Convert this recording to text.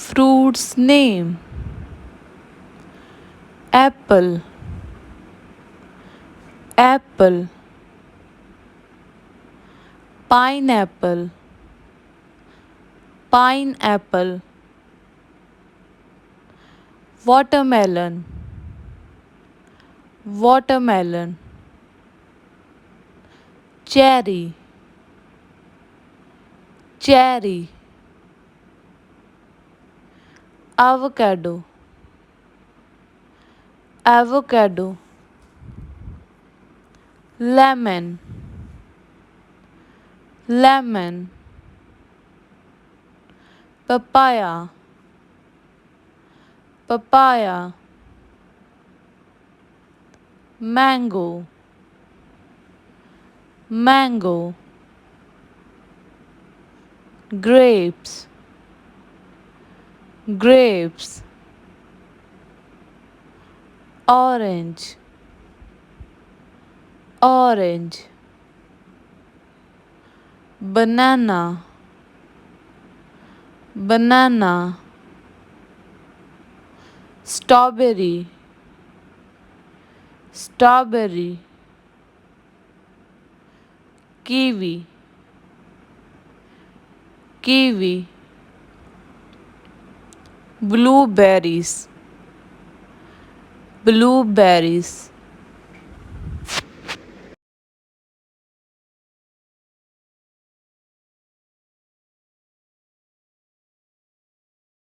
Fruit's name: apple, apple. Pineapple, pineapple. Watermelon, watermelon. Cherry, cherry. Avocado, avocado. Lemon, lemon. Papaya, papaya. Mango, mango. Grapes, grapes. Orange, orange. Banana, banana. Strawberry, strawberry. Kiwi, kiwi. Blueberries, blueberries.